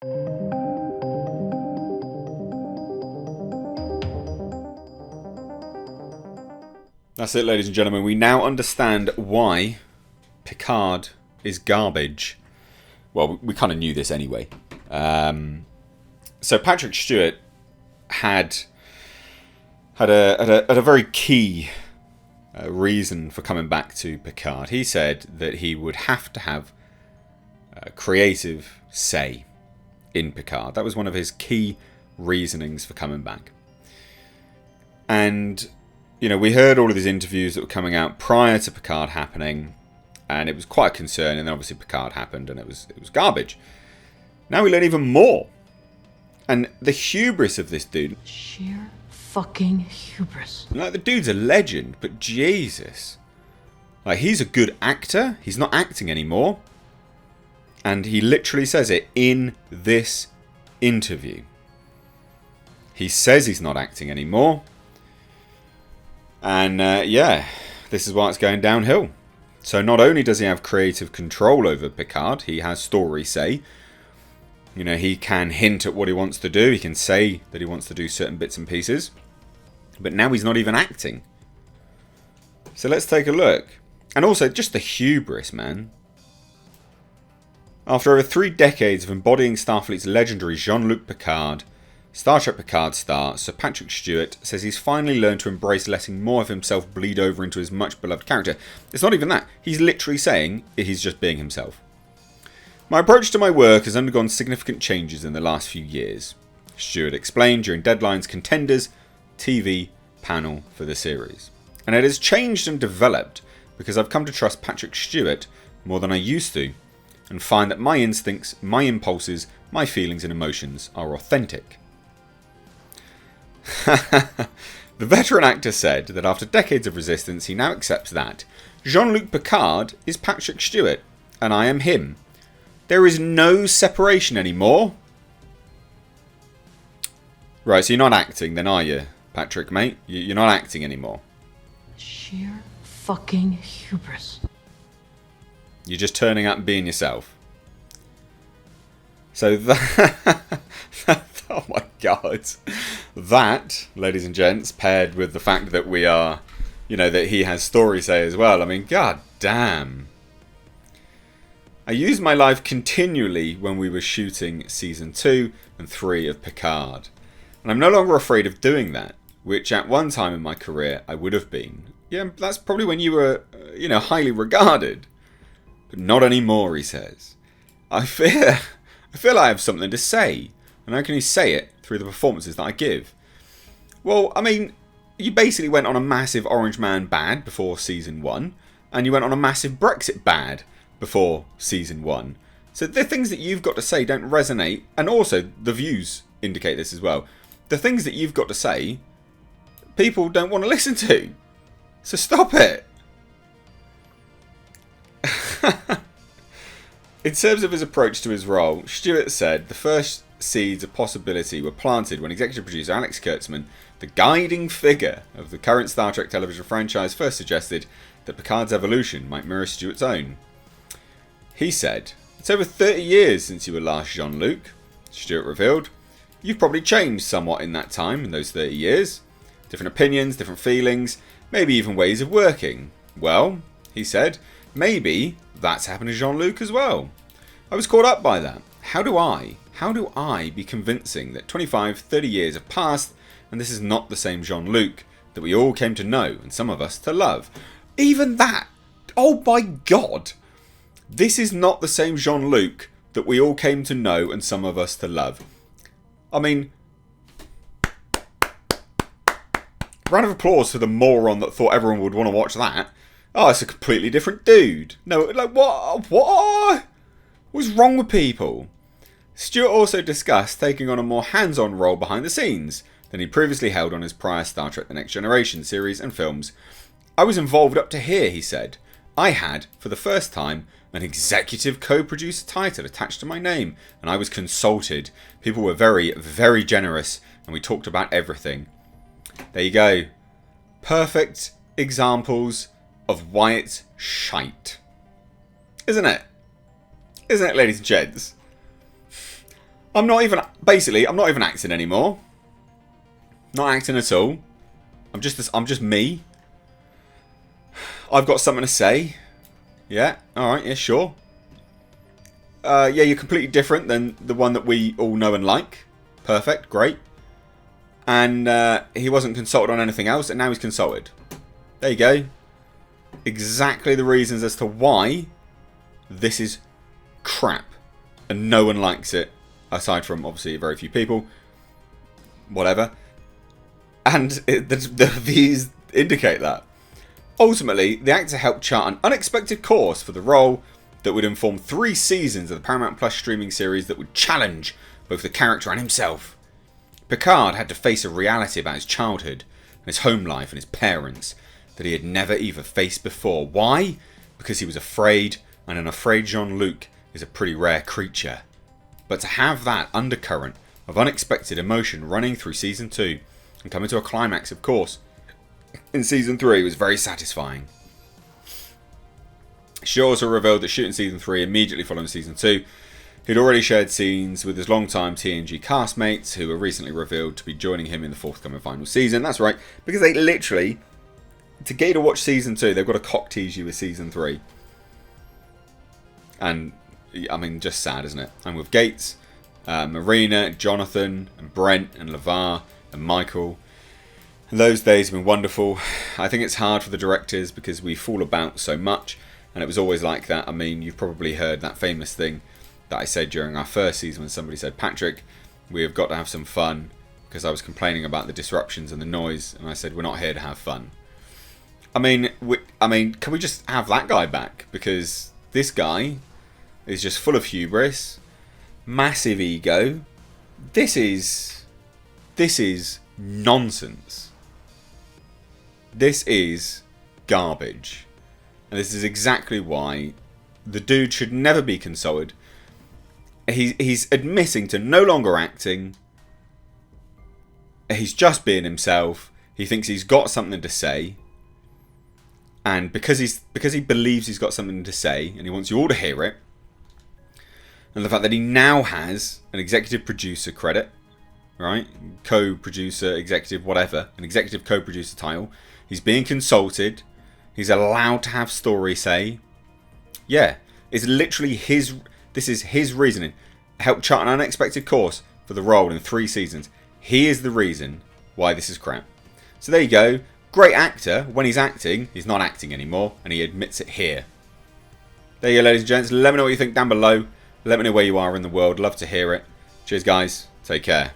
That's it, ladies and gentlemen. We now understand why Picard is garbage. Well, we kind of knew this anyway. So Patrick Stewart had a very key reason for coming back to Picard. He said that he would have to have a creative say in Picard. That was one of his key reasonings for coming back. And you know, we heard all of these interviews that were coming out prior to Picard happening, and it was quite a concern. And then obviously Picard happened, and it was garbage. Now we learn even more, and the hubris of this dude. Sheer fucking hubris. Like, the dude's a legend, but Jesus, like, he's a good actor. He's not acting anymore, and he literally says it in this interview. He says he's not acting anymore. And yeah, this is why it's going downhill. So not only does he have creative control over Picard, he has story say. You know, he can hint at what he wants to do. He can say that he wants to do certain bits and pieces. But now he's not even acting. So let's take a look. And also, just the hubris, man. After over 3 decades of embodying Starfleet's legendary Jean-Luc Picard, Star Trek Picard star Sir Patrick Stewart says he's finally learned to embrace letting more of himself bleed over into his much beloved character. It's not even that. He's literally saying he's just being himself. My approach to my work has undergone significant changes in the last few years, Stewart explained during Deadline's Contenders TV panel for the series. And it has changed and developed because I've come to trust Patrick Stewart more than I used to, and find that my instincts, my impulses, my feelings and emotions are authentic. The veteran actor said that after decades of resistance, he now accepts that Jean-Luc Picard is Patrick Stewart, and I am him. There is no separation anymore. Right, so you're not acting then, are you, Patrick, mate? You're not acting anymore. Sheer fucking hubris. You're just turning up and being yourself. So that... oh my god. That, ladies and gents, paired with the fact that we are, you know, that he has story say as well. I mean, god damn. I used my life continually when we were shooting season 2 and 3 of Picard. And I'm no longer afraid of doing that, which at one time in my career I would have been. Yeah, that's probably when you were, you know, highly regarded. But not anymore, he says. I fear I have something to say. And how can you say it? Through the performances that I give. Well, I mean, you basically went on a massive Orange Man bad before season 1. And you went on a massive Brexit bad before season 1. So the things that you've got to say don't resonate. And also, the views indicate this as well. The things that you've got to say, people don't want to listen to. So stop it. In terms of his approach to his role, Stewart said the first seeds of possibility were planted when executive producer Alex Kurtzman, the guiding figure of the current Star Trek television franchise, first suggested that Picard's evolution might mirror Stewart's own. He said, "It's over 30 years since you were last Jean-Luc," Stewart revealed. "You've probably changed somewhat in that time, in those 30 years. Different opinions, different feelings, maybe even ways of working. Well," he said, "maybe that's happened to Jean-Luc as well. I was caught up by that. How do I be convincing that 25, 30 years have passed and this is not the same Jean-Luc that we all came to know and some of us to love?" Even that! Oh my god! This is not the same Jean-Luc that we all came to know and some of us to love. I mean, round of applause for the moron that thought everyone would want to watch that. Oh, it's a completely different dude. No, like, what? What's wrong with people? Stewart also discussed taking on a more hands-on role behind the scenes than he previously held on his prior Star Trek The Next Generation series and films. "I was involved up to here," he said. "I had, for the first time, an executive co-producer title attached to my name, and I was consulted. People were very, very generous, and we talked about everything." There you go. Perfect examples of why it's shite. Isn't it? Isn't it, ladies and gents? I'm not even... Basically, I'm not even acting anymore. Not acting at all. I'm just me. I've got something to say. Yeah, alright, yeah, sure. Yeah, you're completely different than the one that we all know and like. Perfect, great. And he wasn't consulted on anything else, and now he's consulted. There you go. Exactly the reasons as to why this is crap. And no one likes it. Aside from, obviously, very few people. Whatever. And the reviews indicate that. Ultimately, the actor helped chart an unexpected course for the role that would inform 3 seasons of the Paramount Plus streaming series that would challenge both the character and himself. PICARD had to face a reality about his childhood and his home life and his parents that he had never even faced before. Why? Because he was afraid, and an afraid Jean-Luc is a pretty rare creature. But to have that undercurrent of unexpected emotion running through Season 2 and coming to a climax, of course, in Season 3 was very satisfying. She also revealed that shooting Season 3 immediately following Season 2, he'd already shared scenes with his longtime TNG castmates who were recently revealed to be joining him in the forthcoming final season. That's right, because they literally, to get you to watch Season 2, they've got to cock tease you with Season 3. And, I mean, just sad, isn't it? And with Gates, Marina, Jonathan, and Brent, and LeVar, and Michael, those days have been wonderful. I think it's hard for the directors because we fall about so much, and it was always like that. I mean, you've probably heard that famous thing that I said during our first season when somebody said, Patrick, we have got to have some fun, because I was complaining about the disruptions and the noise, and I said, we're not here to have fun. I mean, can we just have that guy back? Because this guy is just full of hubris, massive ego. This is nonsense. This is garbage. And this is exactly why the dude should never be consulted. He's admitting to no longer acting. He's just being himself. He thinks he's got something to say. And because he believes he's got something to say and he wants you all to hear it, and the fact that he now has an executive producer credit, right? Co-producer, executive, whatever, an executive co-producer title. He's being consulted. He's allowed to have story say. Yeah, it's literally this is his reasoning. Helped chart an unexpected course for the role in 3 seasons. He is the reason why this is crap. So there you go. Great actor. When he's acting, he's not acting anymore, and he admits it here. There you go, ladies and gents. Let me know what you think down below. Let me know where you are in the world. Love to hear it. Cheers, guys. Take care.